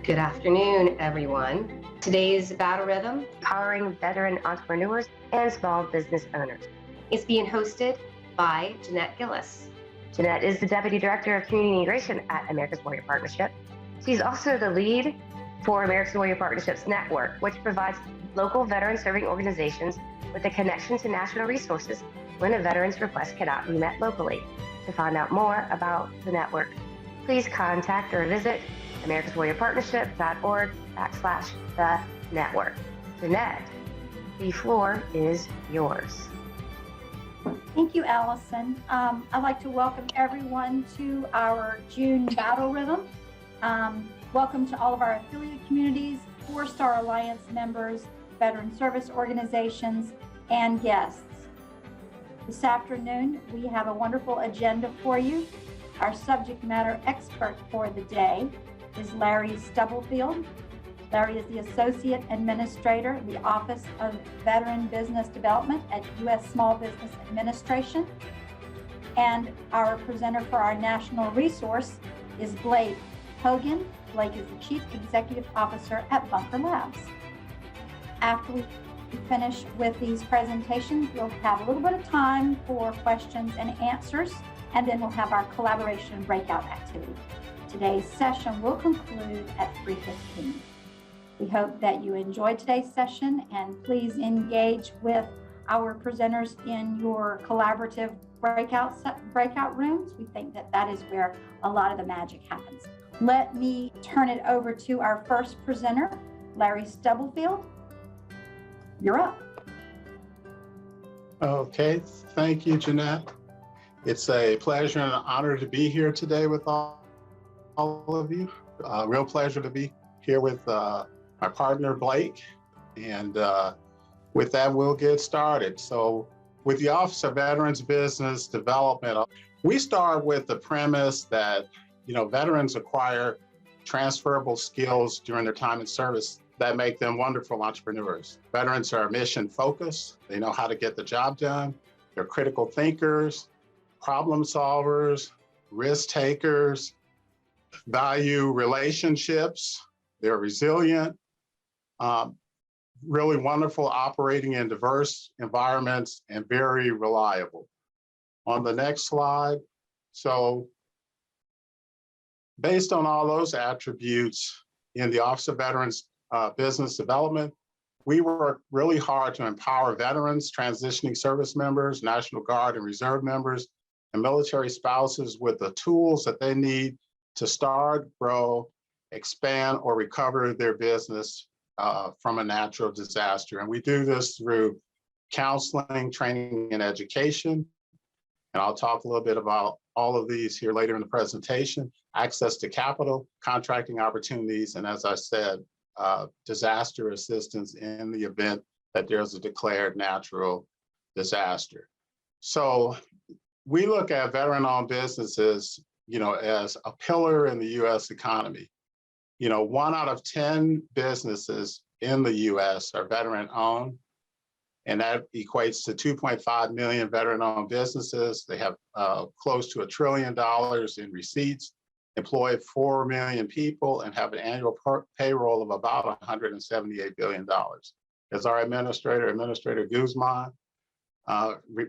Good afternoon, everyone. Today's Battle Rhythm, Powering Veteran Entrepreneurs and Small Business Owners, is being hosted by Jeanette Gillis. Jeanette is the Deputy Director of Community Integration at America's Warrior Partnership. She's also the lead for America's Warrior Partnerships Network, which provides local veteran serving organizations with a connection to national resources when a veteran's request cannot be met locally. To find out more about the network, please contact or visit americaswarriorpartnership.org/the network. Jeanette, the floor is yours. Thank you, Allison. I'd like to welcome everyone to our June Battle Rhythm. Welcome to all of our affiliate communities, 4-Star Alliance members, veteran service organizations, and guests. This afternoon, we have a wonderful agenda for you. Our subject matter expert for the day is Larry Stubblefield. Larry is the Associate Administrator of the Office of Veteran Business Development at U.S. Small Business Administration. And our presenter for our national resource is Blake Hogan. Blake is the Chief Executive Officer at Bunker Labs. After we finish with these presentations, we'll have a little bit of time for questions and answers, and then we'll have our collaboration breakout activity. Today's session will conclude at 3:15. We hope that you enjoyed today's session, and please engage with our presenters in your collaborative breakout rooms. We think that that is where a lot of the magic happens. Let me turn it over to our first presenter, Larry Stubblefield. You're up. Okay, thank you, Jeanette. It's a pleasure and an honor to be here today with all of you. Real pleasure to be here with my partner, Blake. And with that, we'll get started. So with the Office of Veterans Business Development, we start with the premise that, veterans acquire transferable skills during their time in service that make them wonderful entrepreneurs. Veterans are mission focused. They know how to get the job done. They're critical thinkers, problem solvers, risk takers, value relationships. They're resilient, really wonderful operating in diverse environments, and very reliable. On the next slide. So based on all those attributes in the Office of Veterans Business Development, we work really hard to empower veterans, transitioning service members, National Guard and Reserve members, and military spouses with the tools that they need to start, grow, expand, or recover their business from a natural disaster. And we do this through counseling, training, and education. And I'll talk a little bit about all of these here later in the presentation. Access to capital, contracting opportunities, and as I said, disaster assistance in the event that there's a declared natural disaster. So we look at veteran-owned businesses, as a pillar in the U.S. economy. 1 out of 10 businesses in the U.S. are veteran-owned, and that equates to 2.5 million veteran-owned businesses. They have close to $1 trillion in receipts, employ 4 million people, and have an annual payroll of about $178 billion. As our Administrator Guzman,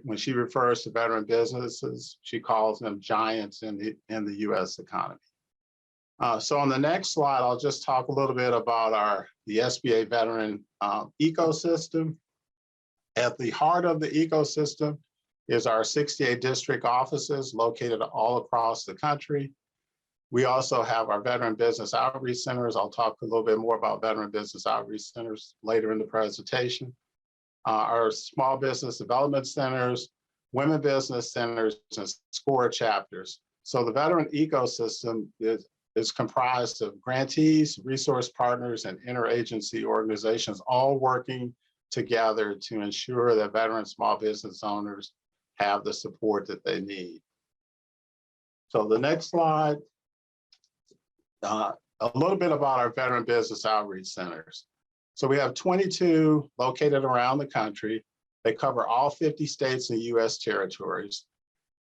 when she refers to veteran businesses, she calls them giants in the U.S. economy. So on the next slide, I'll just talk a little bit about the SBA veteran ecosystem. At the heart of the ecosystem is our 68 district offices located all across the country. We also have our veteran business outreach centers. I'll talk a little bit more about veteran business outreach centers later in the presentation. Our small business development centers, women business centers, and SCORE chapters. So the veteran ecosystem is comprised of grantees, resource partners, and interagency organizations all working together to ensure that veteran small business owners have the support that they need. So the next slide, a little bit about our veteran business outreach centers. So we have 22 located around the country. They cover all 50 states and US territories.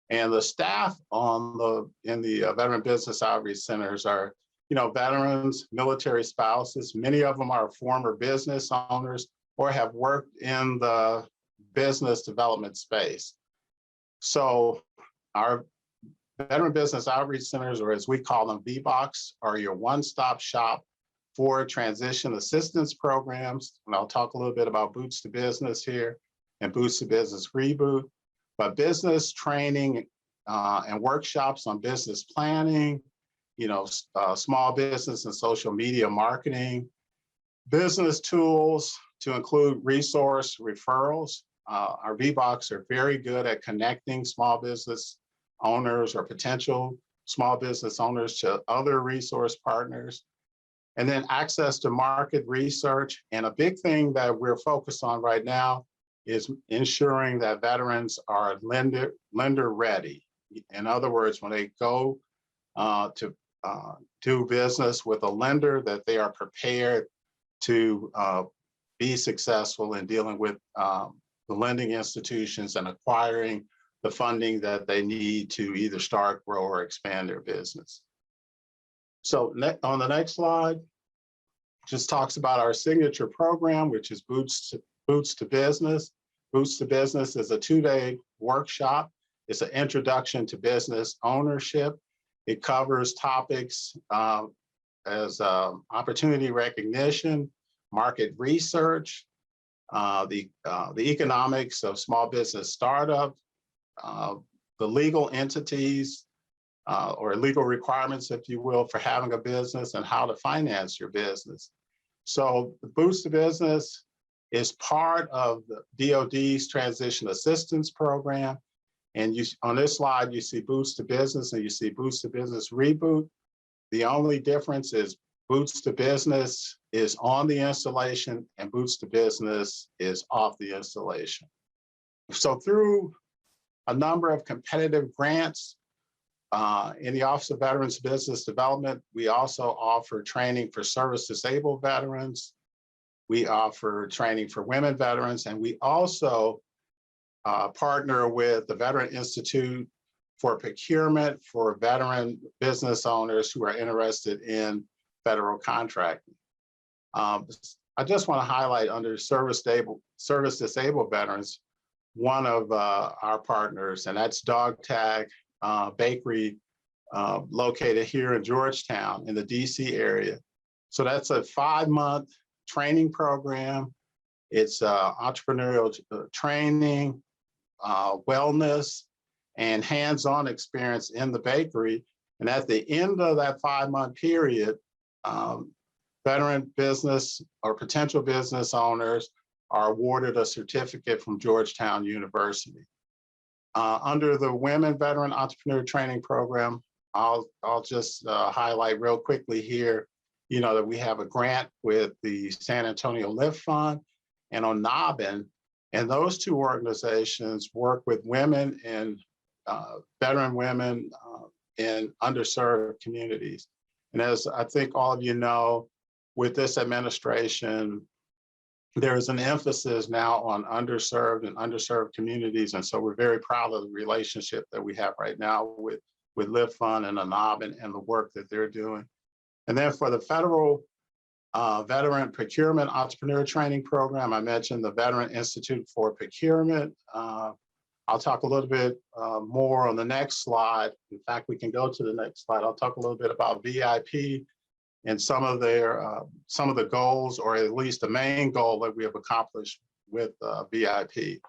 And the staff in the veteran business outreach centers are veterans, military spouses. Many of them are former business owners or have worked in the business development space. So our Veteran Business Outreach Centers, or as we call them, VBOCs, are your one-stop shop for transition assistance programs. And I'll talk a little bit about Boots to Business here and Boots to Business Reboot, but business training and workshops on business planning, small business and social media marketing, business tools to include resource referrals. Our VBOCs are very good at connecting small business owners or potential small business owners to other resource partners. And then access to market research. And a big thing that we're focused on right now is ensuring that veterans are lender ready. In other words, when they go to do business with a lender, that they are prepared to be successful in dealing with the lending institutions and acquiring the funding that they need to either start, grow, or expand their business. So on the next slide, just talks about our signature program, which is Boots to Business. Boots to Business is a 2-day workshop. It's an introduction to business ownership. It covers topics as opportunity recognition, market research, the economics of small business startup, the legal entities or legal requirements, if you will, for having a business and how to finance your business. So the Boots to Business is part of the DoD's Transition Assistance Program. And on this slide, you see Boots to Business and you see Boots to Business Reboot. The only difference is Boots to Business is on the installation and Boots to Business is off the installation. So through a number of competitive grants in the Office of Veterans Business Development, we also offer training for service-disabled veterans. We offer training for women veterans, and we also partner with the Veteran Institute for procurement for veteran business owners who are interested in federal contracting. I just want to highlight under service-disabled veterans, one of our partners, and that's Dog Tag Bakery, located here in Georgetown in the DC area. So that's a 5-month training program. It's entrepreneurial training, wellness, and hands-on experience in the bakery. And at the end of that 5-month period, veteran business or potential business owners are awarded a certificate from Georgetown University. Under the Women Veteran Entrepreneur Training Program, I'll just highlight real quickly here, that we have a grant with the San Antonio Lift Fund and on Nobbin, and those two organizations work with women and veteran women in underserved communities. And as I think all of you know, with this administration, there is an emphasis now on underserved communities. And so we're very proud of the relationship that we have right now with Lift Fund and Nobbin and the work that they're doing. And then for the federal Veteran Procurement Entrepreneur Training Program, I mentioned the Veteran Institute for Procurement. I'll talk a little bit more on the next slide. In fact, we can go to the next slide. I'll talk a little bit about VIP and some of the goals, or at least the main goal that we have accomplished with VIP.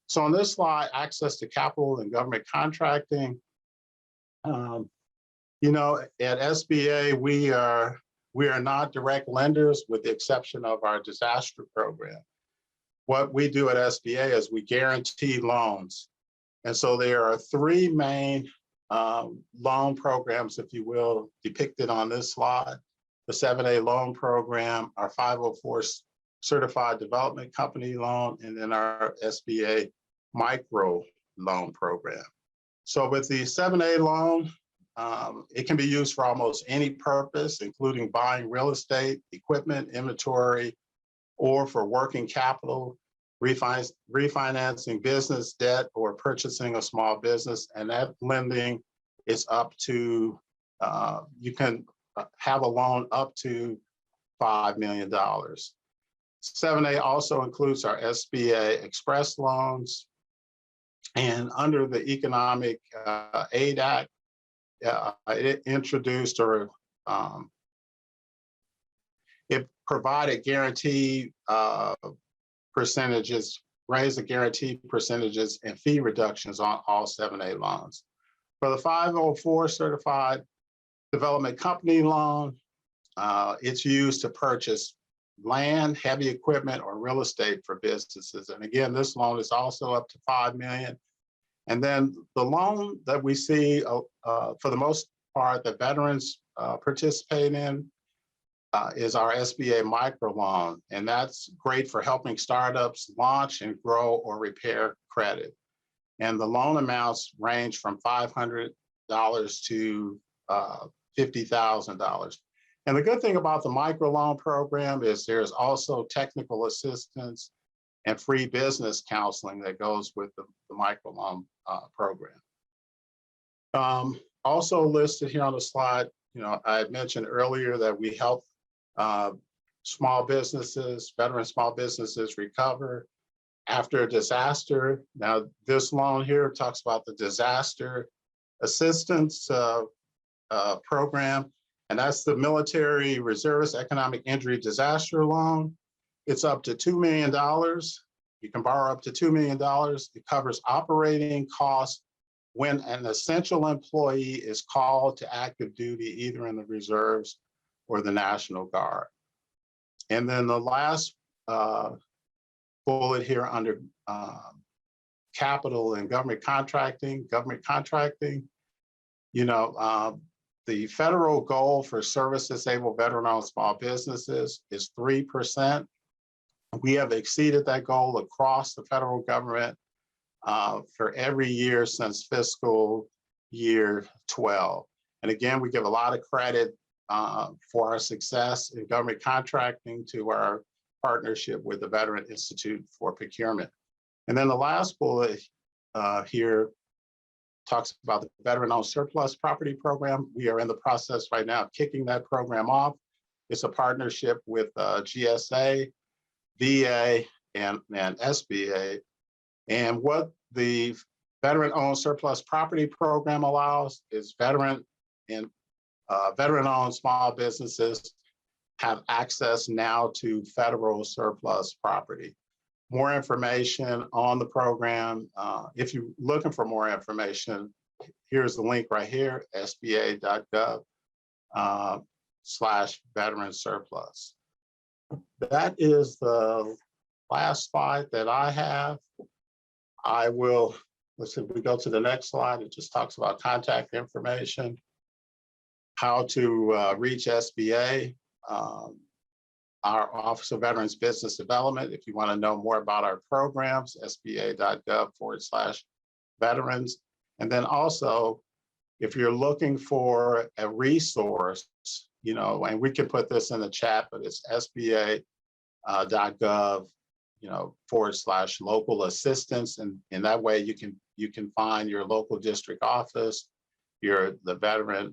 So on this slide, access to capital and government contracting. At SBA, we are not direct lenders with the exception of our disaster program. What we do at SBA is we guarantee loans. And so there are 3 main loan programs, if you will, depicted on this slide. The 7A loan program, our 504 certified development company loan, and then our SBA micro loan program. So with the 7A loan, it can be used for almost any purpose, including buying real estate, equipment, inventory, or for working capital, refinancing business debt, or purchasing a small business. And that lending is up to, you can have a loan up to $5 million. 7A also includes our SBA Express loans. And under the Economic Aid Act, it introduced or it provided guarantee percentages, raised the guarantee percentages and fee reductions on all 7A loans. For the 504 certified development company loan, it's used to purchase land, heavy equipment, or real estate for businesses. And again, this loan is also up to $5 million. And then the loan that we see for the most part that veterans participate in is our SBA microloan. And that's great for helping startups launch and grow or repair credit. And the loan amounts range from $500 to $50,000. And the good thing about the microloan program is there's also technical assistance and free business counseling that goes with the microloan program. Also listed here on the slide, I had mentioned earlier that we help small businesses, veteran small businesses recover after a disaster. Now, this loan here talks about the disaster assistance program, and that's the Military Reservist Economic Injury Disaster Loan. It's up to $2 million. You can borrow up to $2 million. It covers operating costs when an essential employee is called to active duty, either in the reserves or the National Guard. And then the last bullet here under capital and government contracting, the federal goal for service-disabled veteran-owned small businesses is 3%. We have exceeded that goal across the federal government for every year since fiscal year 12. And again, we give a lot of credit for our success in government contracting to our partnership with the Veteran Institute for Procurement. And then the last bullet here talks about the veteran-owned surplus property program. We are in the process right now of kicking that program off. It's a partnership with GSA, VA, and SBA. And what the veteran-owned surplus property program allows is veteran-owned small businesses have access now to federal surplus property. More information on the program. If you're looking for more information, here's the link right here, sba.gov/veteran surplus. That is the last slide that I have. I will, let's see, if we go to the next slide, it just talks about contact information, how to reach SBA. Our Office of Veterans Business Development, if you want to know more about our programs, sba.gov/veterans. And then also, if you're looking for a resource, and we can put this in the chat, but it's sba.gov, /local assistance. And in that way, you can find your local district office, the veteran,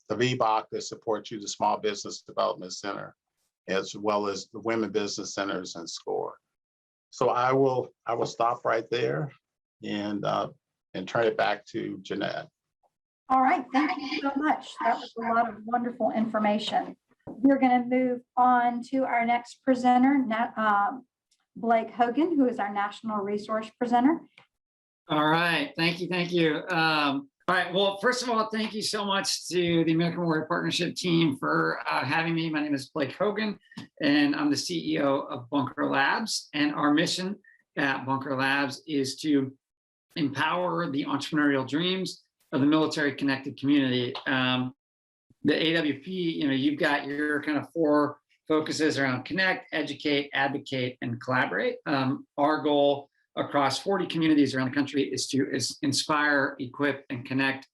the VBOC that supports you, the Small Business Development Center, as well as the Women Business Centers and SCORE. So I will stop right there and turn it back to Jeanette. All right, thank you so much. That was a lot of wonderful information. We're going to move on to our next presenter, Blake Hogan, who is our National Resource Presenter. All right, thank you. All right, well, first of all, thank you so much to the American Warrior Partnership team for having me. My name is Blake Hogan, and I'm the CEO of Bunker Labs. And our mission at Bunker Labs is to empower the entrepreneurial dreams of the military-connected community. The AWP, you've got your kind of 4 focuses around connect, educate, advocate, and collaborate. Our goal across 40 communities around the country is to inspire, equip, and connect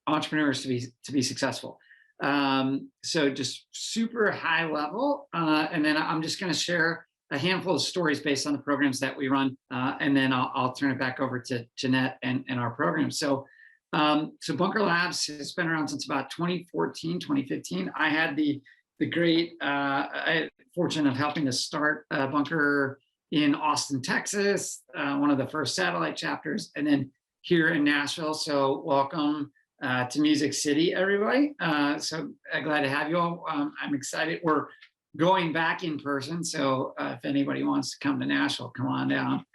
entrepreneurs to be successful. So just super high level, and then I'm just going to share a handful of stories based on the programs that we run, and then I'll turn it back over to Jeanette and our program. So So Bunker Labs has been around since about 2014, 2015. I had the great fortune of helping to start Bunker in Austin, Texas, one of the first satellite chapters, and then here in Nashville. So welcome to Music City, everybody. So glad to have you all. I'm excited. We're going back in person. So if anybody wants to come to Nashville, come on down.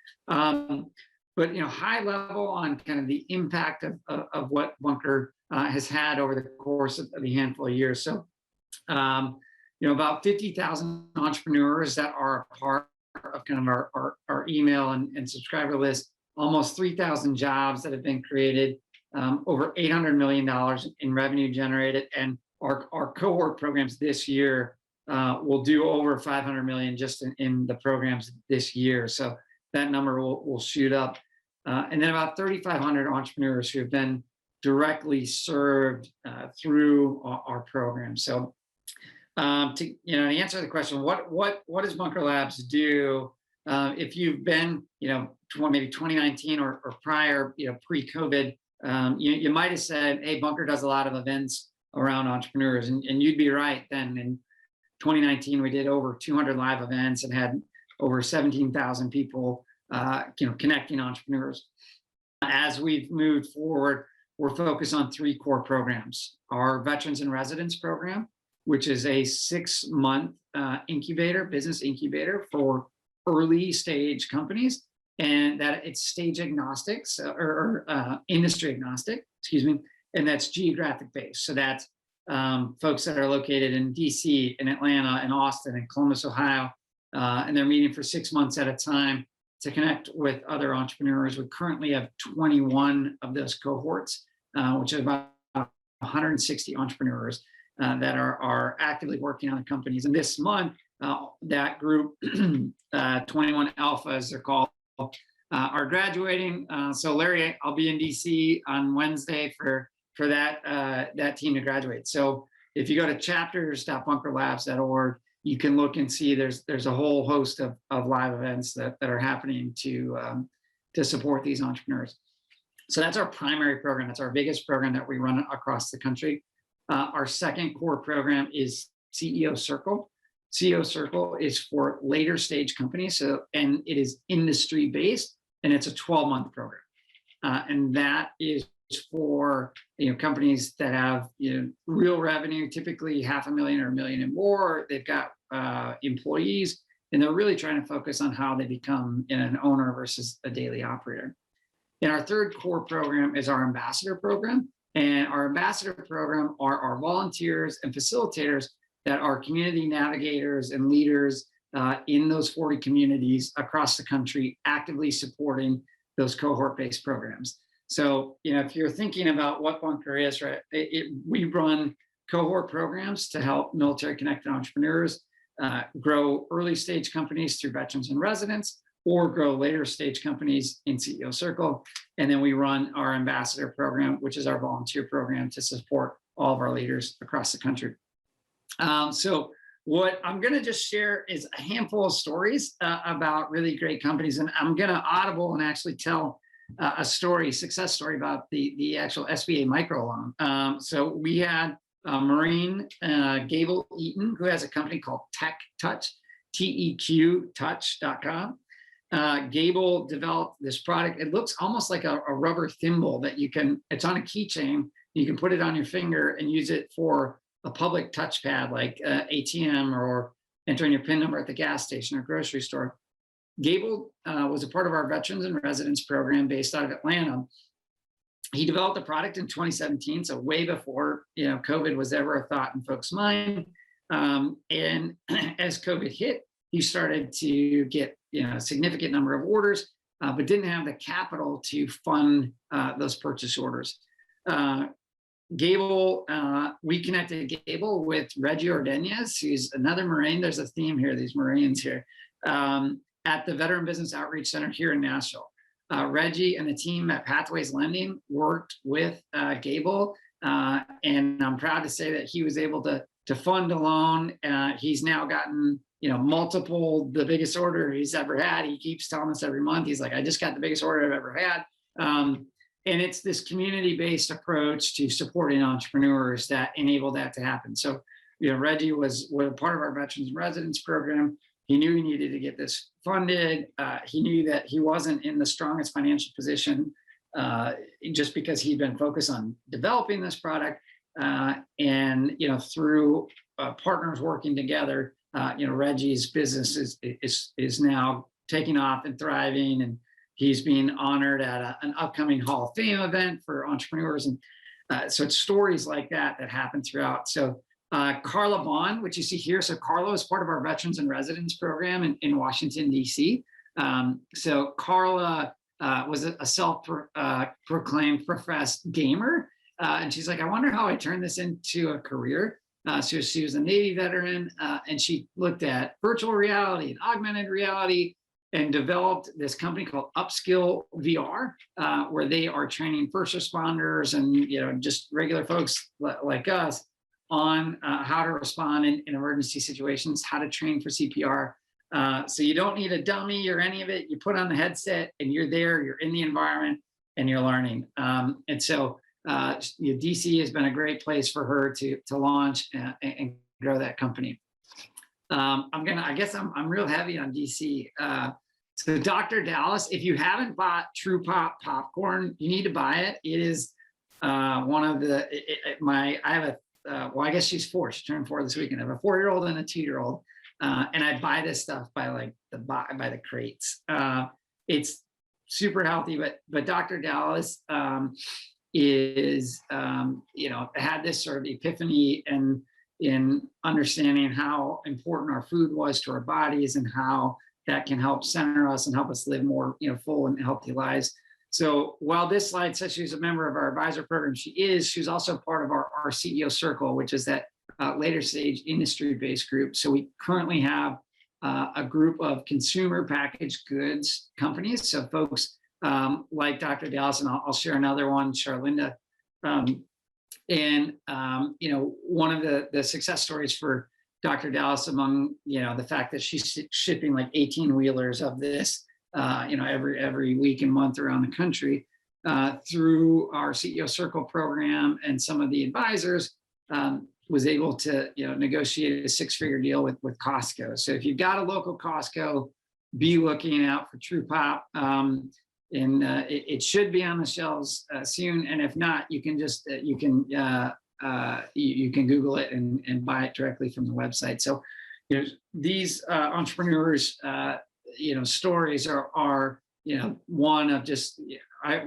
But high level on kind of the impact of what Bunker has had over the course of the handful of years. So about 50,000 entrepreneurs that are a part of kind of our email and subscriber list, almost 3,000 jobs that have been created, over $800 million in revenue generated, and our cohort programs this year will do over 500 million just in the programs this year. So that number will shoot up. And then about 3,500 entrepreneurs who have been directly served through our program. So to answer the question, what does Bunker Labs do? If you've been maybe 2019 or prior, pre-COVID, you might have said, hey, Bunker does a lot of events around entrepreneurs, and you'd be right. Then in 2019 we did over 200 live events and had over 17,000 people connecting entrepreneurs. As we've moved forward, we're focused on 3 core programs: our Veterans in Residence program, which is a 6-month business incubator for early stage companies, and that it's stage agnostic or industry agnostic, and that's geographic based. So that's folks that are located in DC, in Atlanta, in Austin, in Columbus, Ohio, and they're meeting for 6 months at a time to connect with other entrepreneurs. We currently have 21 of those cohorts, which is about 160 entrepreneurs that are actively working on the companies. And this month, that group, 21 Alpha, as they're called, are graduating. So Larry, I'll be in DC on Wednesday for that team to graduate. So if you go to chapters.bunkerlabs.org, you can look and see there's a whole host of live events that are happening to support these entrepreneurs. So that's our primary program. That's our biggest program that we run across the country. Our second core program is CEO Circle. CEO Circle is for later stage companies, and it is industry based, and it's a 12-month program, and that is for companies that have real revenue, typically $500,000 or $1 million and more. They've got employees, and they're really trying to focus on how they become an owner versus a daily operator. And our third core program is our ambassador program. And our ambassador program are our volunteers and facilitators that are community navigators and leaders in those 40 communities across the country, actively supporting those cohort-based programs. So, if you're thinking about what Bunker is, right, we run cohort programs to help military-connected entrepreneurs grow early-stage companies through Veterans in Residence, or grow later-stage companies in CEO Circle. And then we run our ambassador program, which is our volunteer program to support all of our leaders across the country. So what I'm going to just share is a handful of stories about really great companies, and I'm going to audible and actually tell a success story about the actual SBA microloan. So we had a Marine, Gable Eaton, who has a company called Tech Touch, TEQ-touch.com. Gable developed this product. It looks almost like a rubber thimble that it's on a keychain. You can put it on your finger and use it for a public touchpad like ATM or entering your PIN number at the gas station or grocery store. Gable was a part of our Veterans in Residence program based out of Atlanta. He developed the product in 2017, so way before COVID was ever a thought in folks' mind. And as COVID hit, he started to get a significant number of orders, but didn't have the capital to fund those purchase orders. Gable, we connected Gable with Reggie Ordonez, who's another Marine. There's a theme here, these Marines here, at the Veteran Business Outreach Center here in Nashville. Reggie and the team at Pathways Lending worked with Gable, and I'm proud to say that he was able to fund a loan. He's now gotten the biggest order he's ever had. He keeps telling us every month, he's like, I just got the biggest order I've ever had. And it's this community-based approach to supporting entrepreneurs that enable that to happen. So, Reggie was part of our Veterans in Residence program. He knew he needed to get this funded. He knew that he wasn't in the strongest financial position just because he'd been focused on developing this product. And through partners working together, Reggie's business is now taking off and thriving, and he's being honored at an upcoming Hall of Fame event for entrepreneurs. And so it's stories like that happen throughout. So Carla Bond, which you see here. So Carla is part of our Veterans in Residence program in Washington, D.C. So Carla was a self-proclaimed professed gamer. And she's like, I wonder how I turned this into a career. So she was a Navy veteran, and she looked at virtual reality and augmented reality and developed this company called Upskill VR, where they are training first responders and just regular folks like us on how to respond in emergency situations, how to train for CPR. So you don't need a dummy or any of it. You put on the headset and you're there, you're in the environment and you're learning. And so DC has been a great place for her to launch and grow that company. I guess I'm real heavy on DC. So Dr. Dallas, if you haven't bought True Pop popcorn, you need to buy it. It is one of the, I have a, well, I guess she's 4, she turned 4 this weekend. I have a 4-year-old and a 2-year-old. And I buy this stuff by the crates. It's super healthy, but Dr. Dallas is, had this sort of epiphany in understanding how important our food was to our bodies and how that can help center us and help us live more, full and healthy lives. So while this slide says she's a member of our advisor program, she's also part of our CEO Circle, which is that later stage industry-based group. So we currently have a group of consumer packaged goods companies. So folks like Dr. Dallas, and I'll share another one, Charlinda. One of the success stories for Dr. Dallas, among the fact that she's shipping like 18-wheelers of this, every week and month around the country through our CEO Circle program, and some of the advisors was able to negotiate a 6-figure deal with Costco. So if you've got a local Costco, be looking out for True Pop. It should be on the shelves soon. And if not, you can just you can Google it and buy it directly from the website. So these entrepreneurs stories are one of just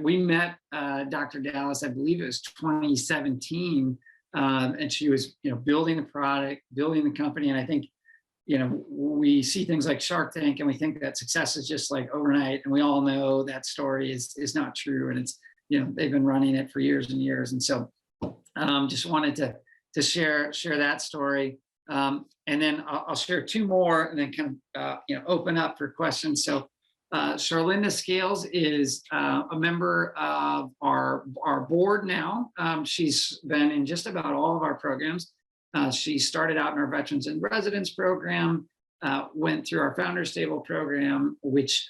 we met Dr. Dallas, I believe it was 2017, and she was building the product, building the company. And I think we see things like Shark Tank and we think that success is just like overnight, and we all know that story is not true, and it's they've been running it for years and years. And so just wanted to share that story, and then I'll share 2 more and then kind of open up for questions. So Charlinda Scales is a member of our board now. She's been in just about all of our programs. She started out in our Veterans in Residence program, went through our Founders Table program, which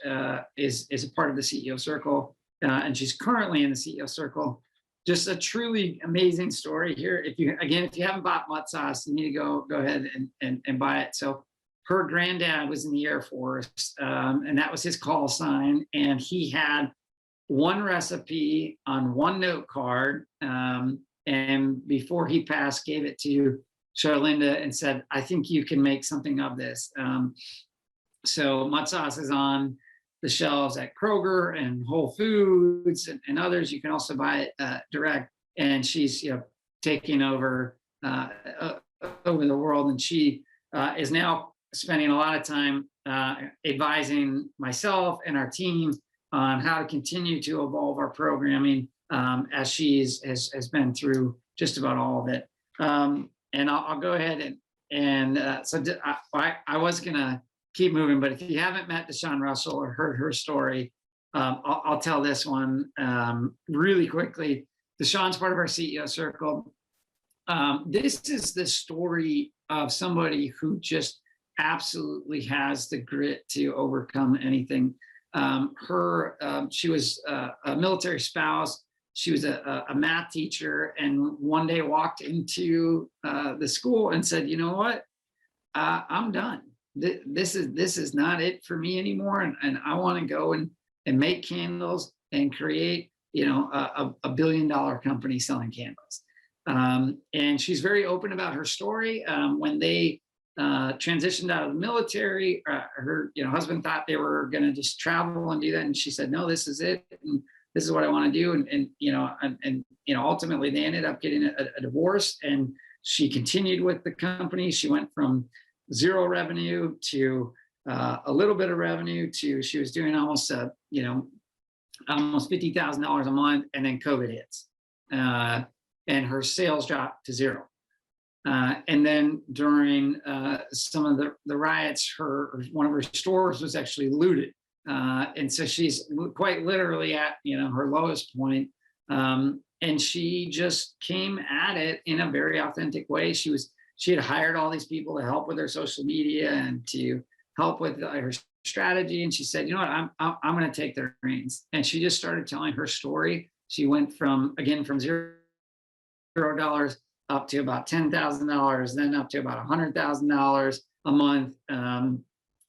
is a part of the CEO Circle, and she's currently in the CEO Circle. Just a truly amazing story here. If you haven't bought Mud Sauce, you need to go ahead and buy it. So her granddad was in the Air Force, and that was his call sign. And he had one recipe on one note card, and before he passed, gave it to Charlinda and said, I think you can make something of this. So Mud Sauce is on the shelves at Kroger and Whole Foods and others. You can also buy it direct. And she's taking over over the world. And she is now spending a lot of time advising myself and our team on how to continue to evolve our programming as she has been through just about all of it. And I'll go ahead so I was gonna keep moving, but if you haven't met Deshawn Russell or heard her story, I'll tell this one really quickly. Deshawn's part of our CEO Circle. This is the story of somebody who just absolutely has the grit to overcome anything. She was a military spouse, she was a math teacher, and one day walked into the school and said, you know what, I'm done. This is not it for me anymore, and I want to go and make candles and create, you know, a $1 billion company selling candles. And she's very open about her story. When they transitioned out of the military, her husband thought they were going to just travel and do that, and she said, no, this is it, and this is what I want to do. And ultimately they ended up getting a divorce, and she continued with the company. She went from 0 revenue to a little bit of revenue to she was doing almost almost $50,000 a month, and then COVID hits, and her sales dropped to 0. And then during some of the riots, one of her stores was actually looted, and so she's quite literally at her lowest point. And she just came at it in a very authentic way. She had hired all these people to help with her social media and to help with her strategy. And she said, you know what, I'm going to take the reins. And she just started telling her story. She went from $0 up to about $10,000, then up to about $100,000 a month.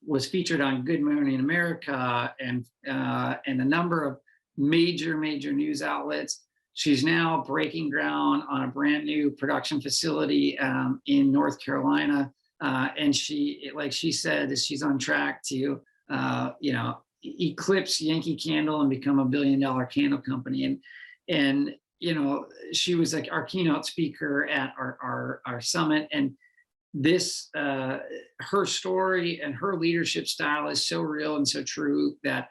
Was featured on Good Morning America and a number of major she outlets. She's now breaking ground on a brand new production facility in North Carolina. And she said, she's on track to, eclipse Yankee Candle and become $1 billion candle company. And she was like our keynote speaker at our summit. And this, her story and her leadership style is so real and so true that,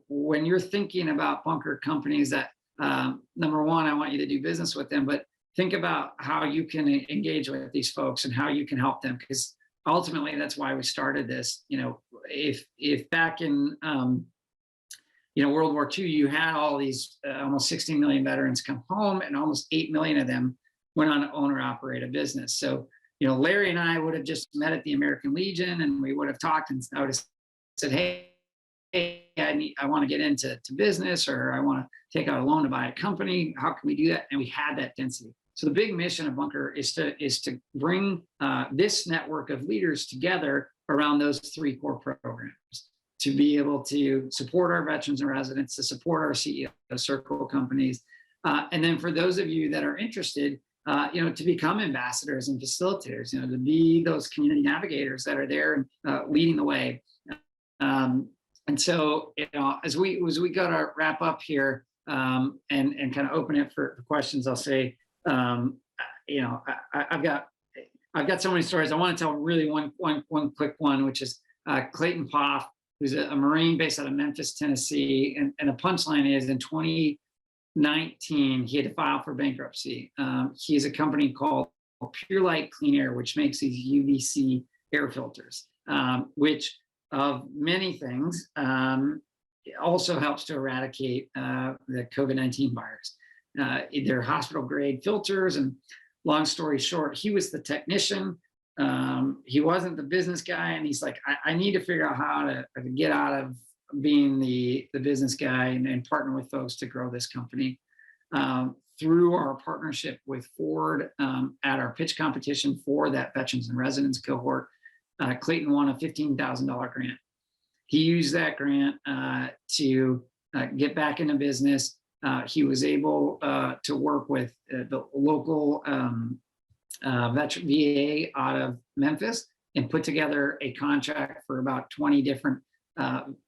when you're thinking about bunker companies that, number one, I want you to do business with them, but think about how you can engage with these folks and how you can help them, because ultimately that's why we started this. If back in World War II, you had all these almost 16 million veterans come home, and almost 8 million of them went on to own or operate a business. So Larry and I would have just met at the American Legion, and we would have talked, and I would have said, hey, I want to get into business, or I want to take out a loan to buy a company. How can we do that? And we had that density. So the big mission of Bunker is to bring this network of leaders together around those 3 core programs, to be able to support our veterans and residents, to support our CEO circle companies. And then for those of you that are interested, to become ambassadors and facilitators, to be those community navigators that are there and leading the way. And so, as we got to wrap up here and kind of open it for questions, I'll say, I've got so many stories. I want to tell really one quick one, which is Clayton Poff, who's a Marine based out of Memphis, Tennessee. And the punchline is, in 2019, he had to file for bankruptcy. He has a company called Pure Light Clean Air, which makes these UVC air filters, which of many things also helps to eradicate the COVID-19 virus. They're hospital grade filters, and long story short, he was the technician. He wasn't the business guy, and he's like, I need to figure out how to get out of being the business guy and partner with folks to grow this company. Through our partnership with Ford at our pitch competition for that veterans and residents cohort, Clayton won a $15,000 grant. He used that grant to get back into business. He was able to work with the local veteran VA out of Memphis and put together a contract for about 20 different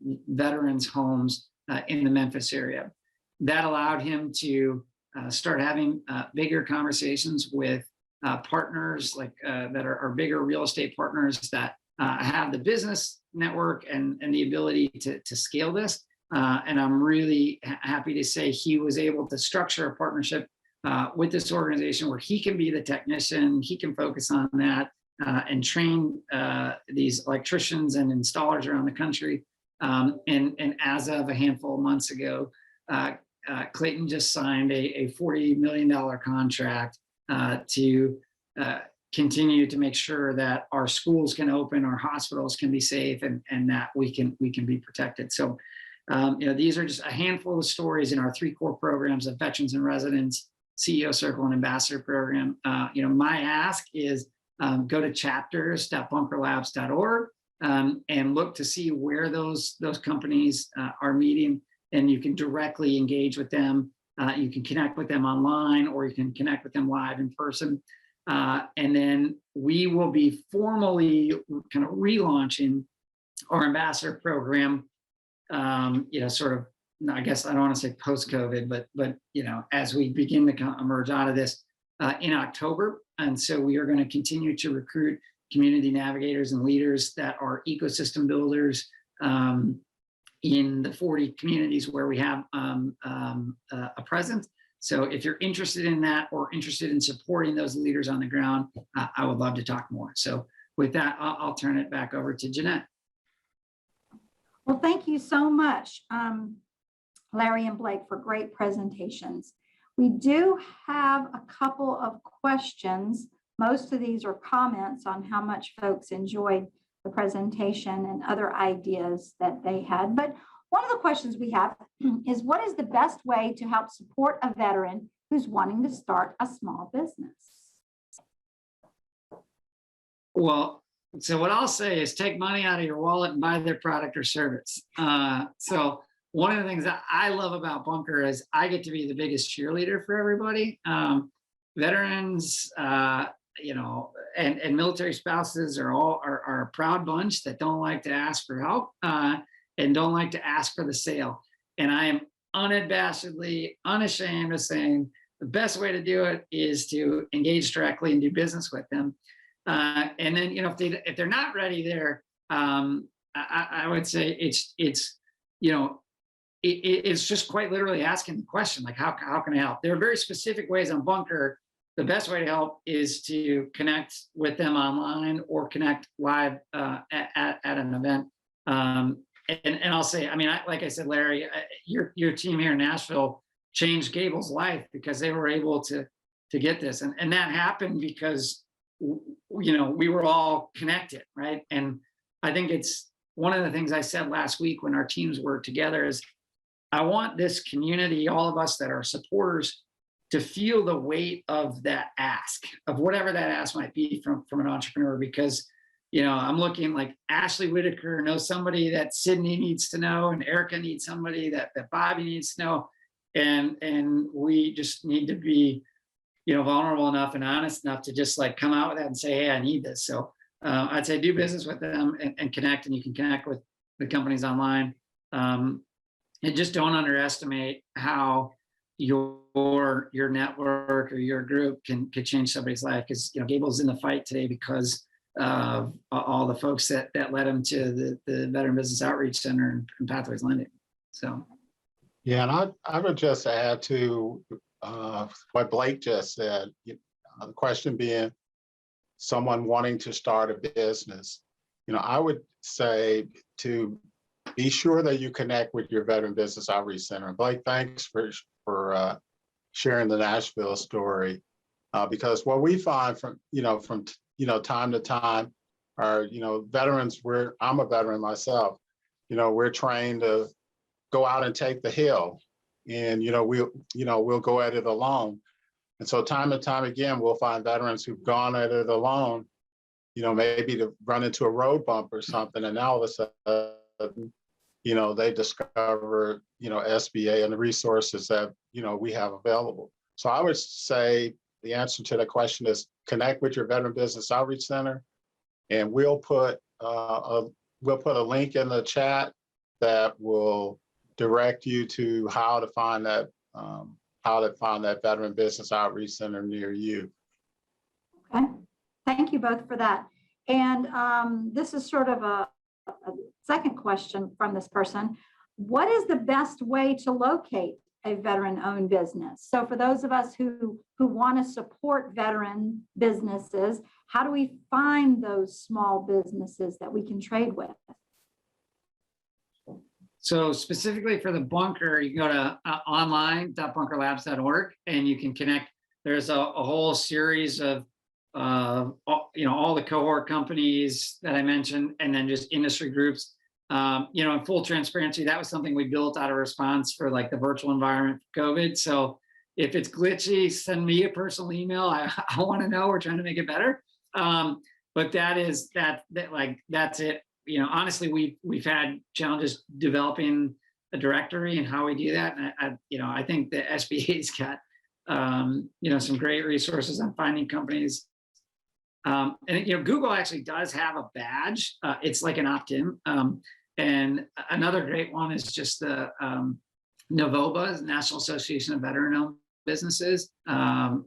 veterans homes in the Memphis area. That allowed him to start having bigger conversations with partners like that are bigger real estate partners that have the business network and the ability to scale this. And I'm really happy to say he was able to structure a partnership with this organization where he can be the technician, he can focus on that and train these electricians and installers around the country. And as of a handful of months ago, Clayton just signed a $40 million contract to continue to make sure that our schools can open, our hospitals can be safe, and that we can be protected. So These are just a handful of stories in our 3 core programs of Veterans and Residents, CEO Circle, and Ambassador Program. My ask is go to chapters.bunkerlabs.org and look to see where those companies are meeting, and you can directly engage with them. You can connect with them online, or you can connect with them live in person. And then we will be formally kind of relaunching our ambassador program, sort of, I guess I don't want to say post-COVID, but as we begin to kind of emerge out of this in October. And so we are going to continue to recruit community navigators and leaders that are ecosystem builders in the 40 communities where we have a presence. So if you're interested in that or interested in supporting those leaders on the ground, I would love to talk more. So with that, I'll turn it back over to Jeanette. Well, thank you so much, Larry and Blake, for great presentations. We do have a couple of questions. Most of these are comments on how much folks enjoyed the presentation and other ideas that they had. But one of the questions we have is, what is the best way to help support a veteran who's wanting to start a small business? Well, so what I'll say is take money out of your wallet and buy their product or service. So one of the things that I love about Bunker is I get to be the biggest cheerleader for everybody. Veterans, and military spouses are a proud bunch that don't like to ask for help and don't like to ask for the sale. And I am unabashedly, unashamed of saying the best way to do it is to engage directly and do business with them. And then, if they're not ready there, I would say it's just quite literally asking the question, like, how can I help? There are very specific ways on Bunker. The best way to help is to connect with them online or connect live at an event. And I'll say, like I said, Larry, your team here in Nashville changed Gable's life because they were able to get this. And that happened because, we were all connected, right? And I think it's one of the things I said last week when our teams were together is I want this community, all of us that are supporters, to feel the weight of that ask, of whatever that ask might be from an entrepreneur, because, I'm looking like Ashley Whitaker knows somebody that Sydney needs to know, and Erica needs somebody that Bobby needs to know. And we just need to be, vulnerable enough and honest enough to just like come out with that and say, hey, I need this. So I'd say do business with them and connect, and you can connect with the companies online. And just don't underestimate how your network or your group could change somebody's life, because Gable's in the fight today because of all the folks that led him to the Veteran Business Outreach Center and Pathways Lending. So yeah, and I would just add to what Blake just said, the question being someone wanting to start a business. I would say to be sure that you connect with your Veteran Business Outreach Center. Blake, thanks for sharing the Nashville story, because what we find from time to time are veterans. I'm a veteran myself. We're trained to go out and take the hill, and we'll go at it alone. And so time and time again, we'll find veterans who've gone at it alone, maybe to run into a road bump or something, and now all of a sudden, they discover, SBA and the resources that, we have available. So I would say the answer to the question is connect with your Veteran Business Outreach Center, and we'll put a link in the chat that will direct you to how to find that Veteran Business Outreach Center near you. Okay, thank you both for that. And this is sort of a second question from this person. What is the best way to locate a veteran-owned business? So for those of us who want to support veteran businesses, how do we find those small businesses that we can trade with? So specifically for the Bunker, you go to online.bunkerlabs.org and you can connect. There's a whole series of all the cohort companies that I mentioned, and then just industry groups. In full transparency, that was something we built out of response for like the virtual environment for COVID. So if it's glitchy, send me a personal email. I want to know. We're trying to make it better. But that's it. Honestly, we've had challenges developing a directory and how we do that. And I think the SBA's got some great resources on finding companies. And Google actually does have a badge. It's like an opt-in. And another great one is just the NAVOBA, National Association of Veteran-Owned Businesses. That's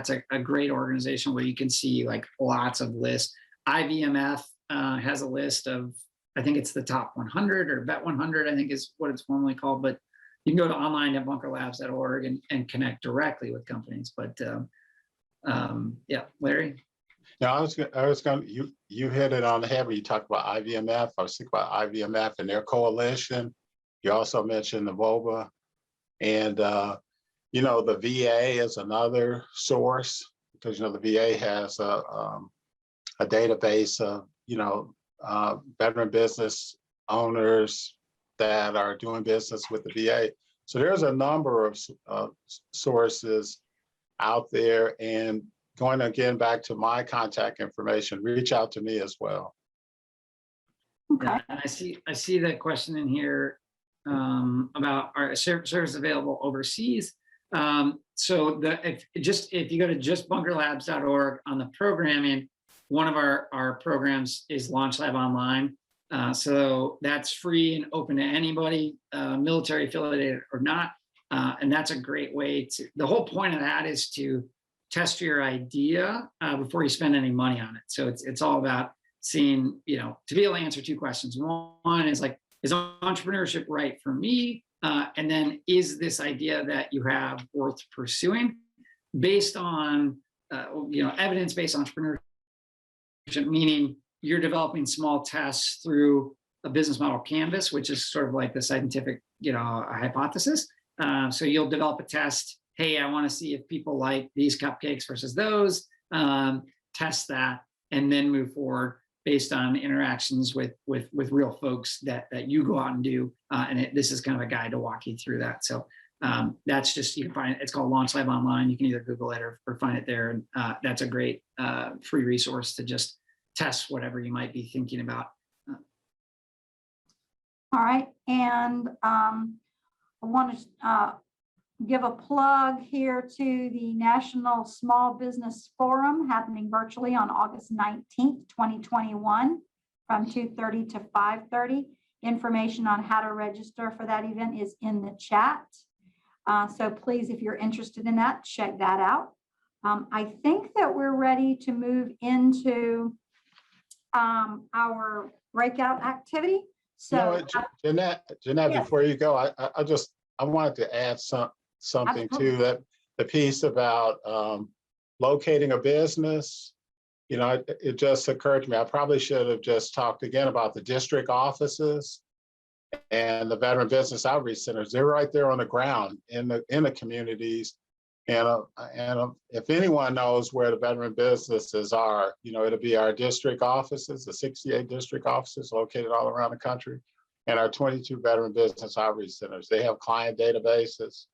a great organization where you can see like lots of lists. IVMF has a list of, I think it's the top 100 or Vet 100, I think is what it's formally called. But you can go to online.bunkerlabs.org and connect directly with companies. But Larry. Yeah, I was going to, you hit it on the head when you talked about IVMF. I was thinking about IVMF and their coalition. You also mentioned the VOBA, and the VA is another source, because the VA has a database of veteran business owners that are doing business with the VA. So there's a number of sources out there, and going again back to my contact information, reach out to me as well. Okay. Yeah, and I see that question in here about our service available overseas. So if you go to justbunkerlabs.org on the programming, one of our programs is Launch Lab Online. So that's free and open to anybody, military affiliated or not. And that's a great way to, the whole point of that is to test your idea before you spend any money on it. So it's all about seeing, to be able to answer two questions. One is like, is entrepreneurship right for me? And then is this idea that you have worth pursuing based on, evidence-based entrepreneurship, meaning you're developing small tests through a business model canvas, which is sort of like the scientific, hypothesis. So you'll develop a test. Hey, I want to see if people like these cupcakes versus those, test that, and then move forward based on interactions with real folks that you go out and do. And this is kind of a guide to walk you through that. So that's just, you can find it. It's called Launch Lab Online. You can either Google it or find it there. And that's a great free resource to just test whatever you might be thinking about. All right. And I want to give a plug here to the National Small Business Forum happening virtually on August 19th, 2021 from 2:30 to 5:30. Information on how to register for that event is in the chat. So please, if you're interested in that, check that out. I think that we're ready to move into our breakout activity. So Jeanette, yes. Before you go, I wanted to add something Absolutely. to that, the piece about locating a business. It just occurred to me, I probably should have just talked again about the district offices and the Veteran Business Outreach Centers. They're right there on the ground in the communities. And if anyone knows where the veteran businesses are, it'll be our district offices, the 68 district offices located all around the country, and our 22 Veteran Business Outreach Centers. They have client databases,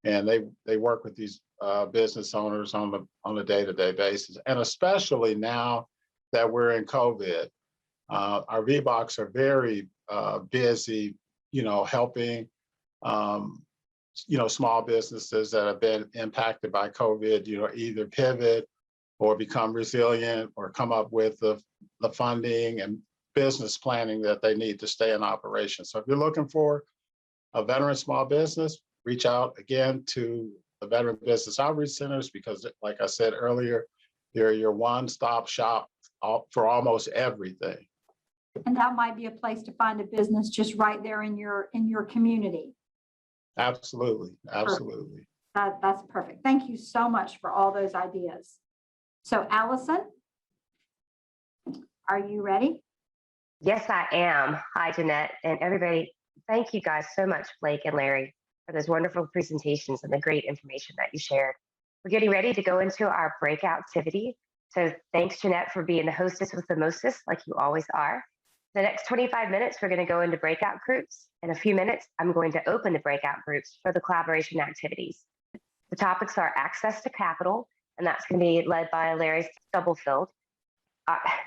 and they work with these business owners on a day-to-day basis. And especially now that we're in COVID, our VBOCs are very busy, helping small businesses that have been impacted by COVID, either pivot or become resilient or come up with the funding and business planning that they need to stay in operation. So if you're looking for a veteran small business, reach out again to the Veteran Business Outreach Centers, because like I said earlier, they're your one-stop shop for almost everything. And that might be a place to find a business just right there in your community. Absolutely. Absolutely. That's perfect. Thank you so much for all those ideas. So Allison, are you ready? Yes, I am. Hi, Jeanette, and everybody. Thank you guys so much, Blake and Larry, for those wonderful presentations and the great information that you shared. We're getting ready to go into our breakout activity. So thanks, Jeanette, for being the hostess with the mostest, like you always are. The next 25 minutes, we're going to go into breakout groups. In a few minutes, I'm going to open the breakout groups for the collaboration activities. The topics are access to capital, and that's going to be led by Larry Stubblefield.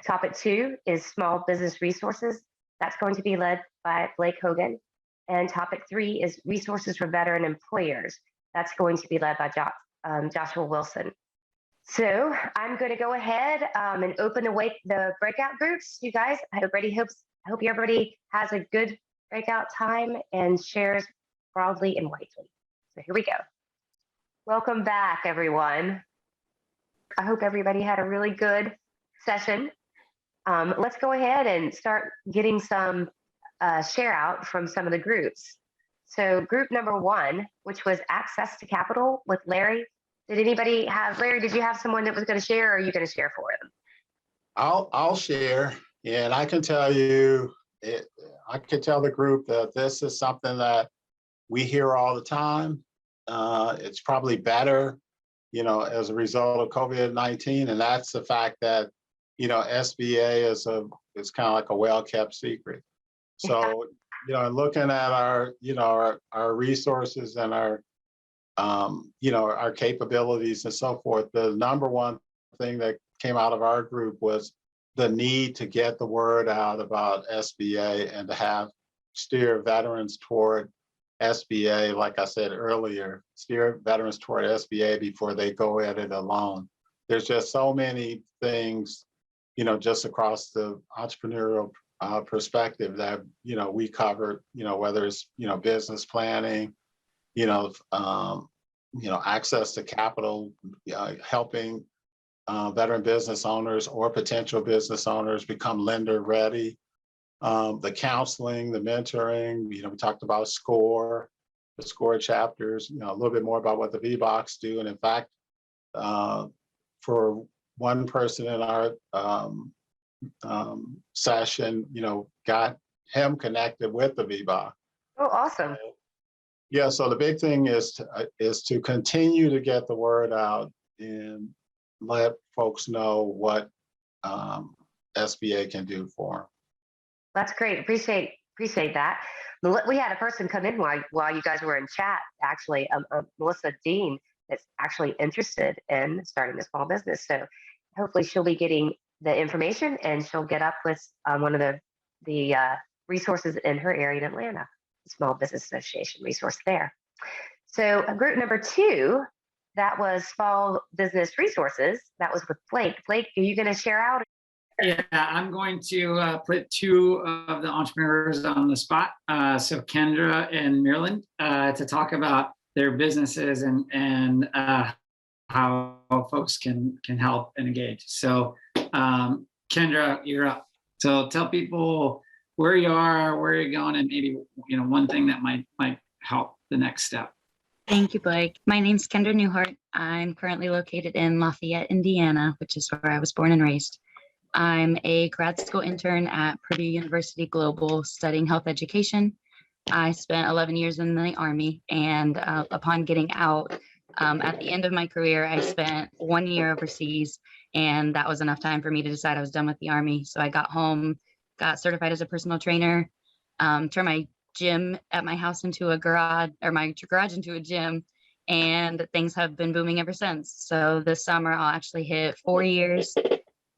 Topic 2 is small business resources. That's going to be led by Blake Hogan. And topic 3 is resources for veteran employers. That's going to be led by Joshua Wilson. So I'm going to go ahead and open the breakout groups. You guys, I hope everybody has a good breakout time and shares broadly and widely. So here we go. Welcome back, everyone. I hope everybody had a really good session. Let's go ahead and start getting some share out from some of the groups. So group number 1, which was access to capital with Larry. Larry, did you have someone that was going to share, or are you going to share for him? I'll share, and I can tell you, I can tell the group that this is something that we hear all the time. It's probably better, as a result of COVID-19, and that's the fact that, SBA is kind of like a well-kept secret. So, looking at our resources and our capabilities and so forth, the number one thing that came out of our group was the need to get the word out about SBA and to steer veterans toward SBA, like I said earlier, steer veterans toward SBA before they go at it alone. There's just so many things, just across the entrepreneurial perspective that, we covered, whether it's, business planning, access to capital, helping veteran business owners or potential business owners become lender ready, the counseling, the mentoring, we talked about the SCORE chapters, a little bit more about what the VBOX do. And in fact, for one person in our session, got him connected with the VBOX. Oh, awesome. Yeah, so the big thing is to continue to get the word out and let folks know what SBA can do for them. That's great. Appreciate that. We had a person come in while you guys were in chat, actually, Melissa Dean, that's actually interested in starting a small business. So hopefully she'll be getting the information and she'll get up with one of the resources in her area in Atlanta, Small Business Association resource there. So group number 2, that was small business resources. That was with Blake. Blake, are you going to share out? Yeah, I'm going to put 2 of the entrepreneurs on the spot. So Kendra and Milan to talk about their businesses and how folks can help and engage. So Kendra, you're up. So tell people where you are, where you're going, and maybe one thing that might help the next step. Thank you, Blake. My name's Kendra Newhart. I'm currently located in Lafayette, Indiana, which is where I was born and raised. I'm a grad school intern at Purdue University Global studying health education. I spent 11 years in the Army, and upon getting out, at the end of my career, I spent 1 year overseas, and that was enough time for me to decide I was done with the Army. So I got home, got certified as a personal trainer, turned my gym at my house into a garage, or my garage into a gym, and things have been booming ever since. So this summer I'll actually hit 4 years.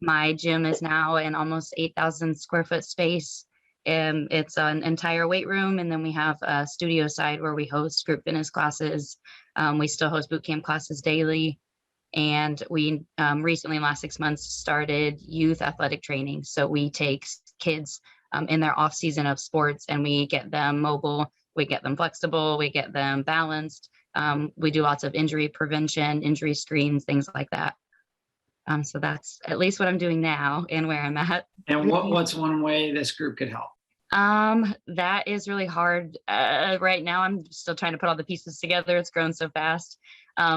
My gym is now in almost 8,000 square foot space. It's an entire weight room, and then we have a studio side where we host group fitness classes. We still host boot camp classes daily, and we recently, in the last 6 months, started youth athletic training. So we take kids in their off season of sports, and we get them mobile, we get them flexible, we get them balanced. We do lots of injury prevention, injury screens, things like that. So that's at least what I'm doing now and where I'm at. And what's one way this group could help? That is really hard. Right now, I'm still trying to put all the pieces together. It's grown so fast.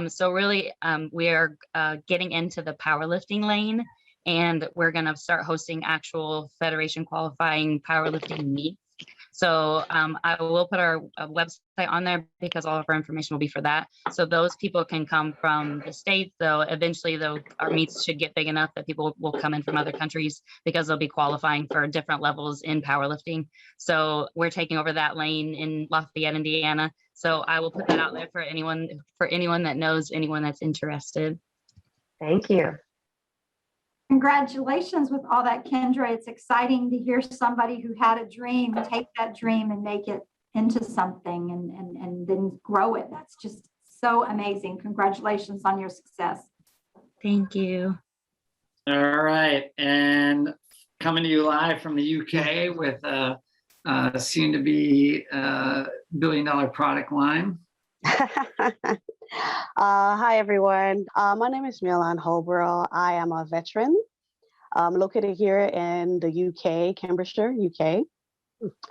So really, we are getting into the powerlifting lane, and we're going to start hosting actual federation qualifying powerlifting meets. So I will put our website on there because all of our information will be for that. So those people can come from the States, though eventually though our meets should get big enough that people will come in from other countries because they'll be qualifying for different levels in powerlifting. So we're taking over that lane in Lafayette, Indiana. So I will put that out there for anyone that knows anyone that's interested. Thank you. Congratulations with all that, Kendra. It's exciting to hear somebody who had a dream, take that dream and make it into something and then grow it. That's just so amazing. Congratulations on your success. Thank you. All right. And coming to you live from the UK with a soon to be billion-dollar product line. Hi, everyone. My name is Milan. I am a veteran. I'm located here in the UK, Cambridgeshire, UK.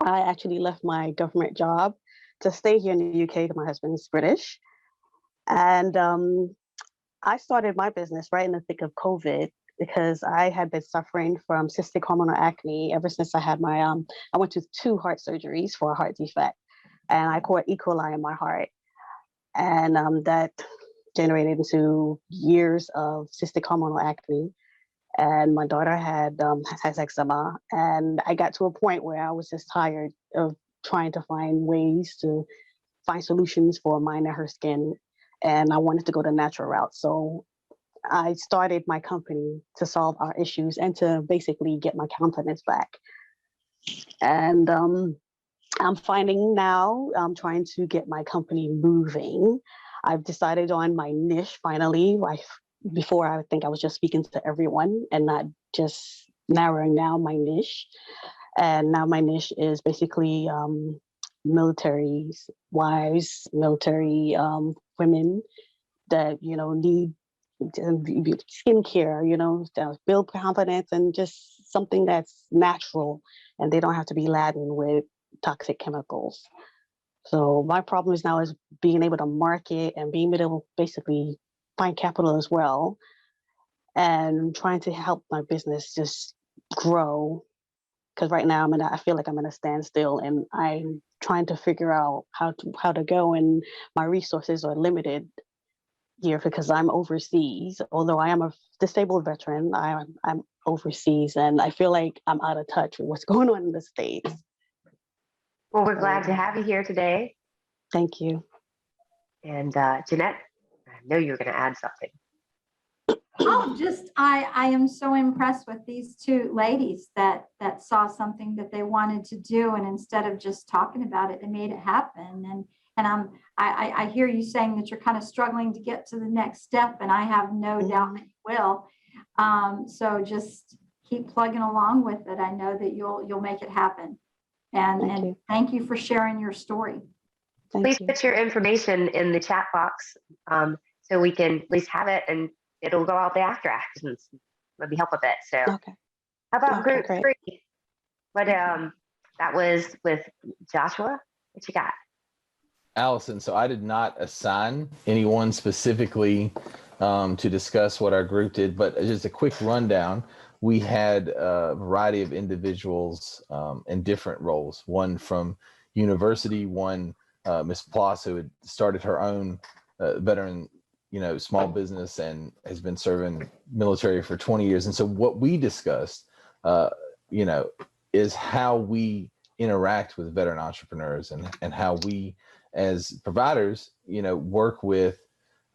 I actually left my government job to stay here in the UK because my husband's British. And I started my business right in the thick of COVID because I had been suffering from cystic hormonal acne ever since I had my, I went to 2 heart surgeries for a heart defect, and I caught E. coli in my heart. And that generated into years of cystic hormonal acne. And my daughter has eczema. And I got to a point where I was just tired of trying to find ways to find solutions for mine and her skin. And I wanted to go the natural route. So I started my company to solve our issues and to basically get my confidence back. And I'm finding now, I'm trying to get my company moving. I've decided on my niche finally. Before, I think I was just speaking to everyone and not just narrowing down my niche. And now my niche is basically military wives, military women that, need skincare, to build confidence and just something that's natural, and they don't have to be laden with toxic chemicals. So my problem is now is being able to market and being able to basically find capital as well, and trying to help my business just grow. Because right now I feel like I'm in a standstill, and I'm trying to figure out how to go, and my resources are limited here because I'm overseas. Although I am a disabled veteran, I'm overseas, and I feel like I'm out of touch with what's going on in the States. Well, we're glad to have you here today. Thank you. And Jeanette, I know you were going to add something. Oh, I am so impressed with these 2 ladies that saw something that they wanted to do, and instead of just talking about it, they made it happen. And I hear you saying that you're kind of struggling to get to the next step, and I have no doubt that you will. So just keep plugging along with it. I know that you'll make it happen. And thank you for sharing your story. Please put your information in the chat box so we can at least have it, and it'll go out the after actions. Maybe help a bit. So, okay. How about group 3? What that was with Joshua. What you got? Allison, so I did not assign anyone specifically to discuss what our group did, but just a quick rundown. We had a variety of individuals in different roles, one from university, one Ms. Ploss, who had started her own veteran, small business and has been serving military for 20 years. And so what we discussed, is how we interact with veteran entrepreneurs and how we as providers, work with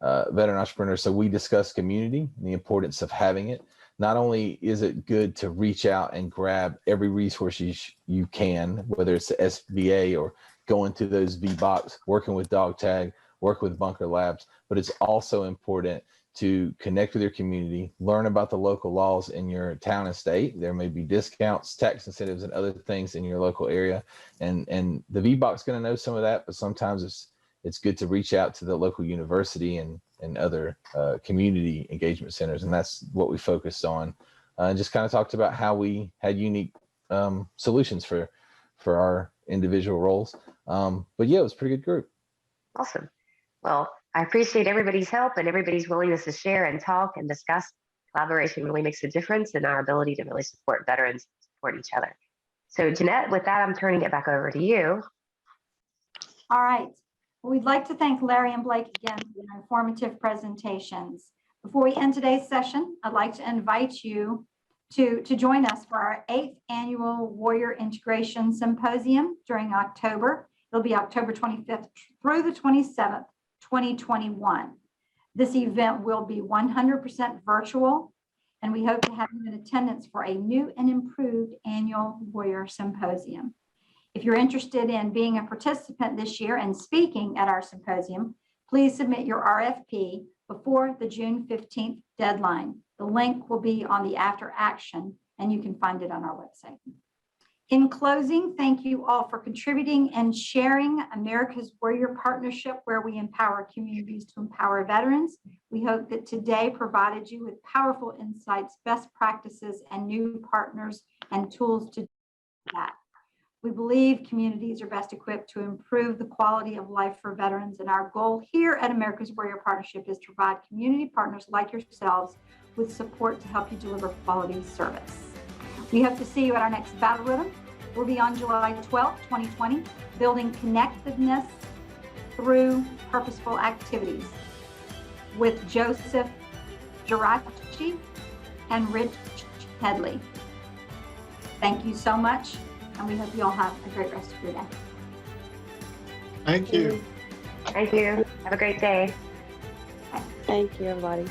veteran entrepreneurs. So we discuss community and the importance of having it. Not only is it good to reach out and grab every resource you can, whether it's the SVA or going to those VBOCs, working with Dog Tag, work with Bunker Labs, but it's also important to connect with your community, learn about the local laws in your town and state. There may be discounts, tax incentives, and other things in your local area. And the VBOC is going to know some of that, but sometimes it's good to reach out to the local university and other community engagement centers. And that's what we focused on. And just kind of talked about how we had unique solutions for our individual roles. But yeah, it was a pretty good group. Awesome. Well, I appreciate everybody's help and everybody's willingness to share and talk and discuss. Collaboration really makes a difference in our ability to really support veterans, support each other. So Jeanette, with that, I'm turning it back over to you. All right. Well, we'd like to thank Larry and Blake again for their informative presentations. Before we end today's session, I'd like to invite you to join us for our 8th annual Warrior Integration Symposium during October. It'll be October 25th through the 27th, 2021. This event will be 100% virtual, and we hope to have you in attendance for a new and improved annual Warrior Symposium. If you're interested in being a participant this year and speaking at our symposium, please submit your RFP before the June 15th deadline. The link will be on the after action, and you can find it on our website. In closing, thank you all for contributing and sharing America's Warrior Partnership, where we empower communities to empower veterans. We hope that today provided you with powerful insights, best practices, and new partners and tools to do that. We believe communities are best equipped to improve the quality of life for veterans, and our goal here at America's Warrior Partnership is to provide community partners like yourselves with support to help you deliver quality service. We hope to see you at our next Battle Rhythm. We'll be on July 12th, 2020, building connectedness through purposeful activities with Joseph Geraci and Rich Headley. Thank you so much, and we hope you all have a great rest of your day. Thank you. Thank you. Have a great day. Thank you, everybody.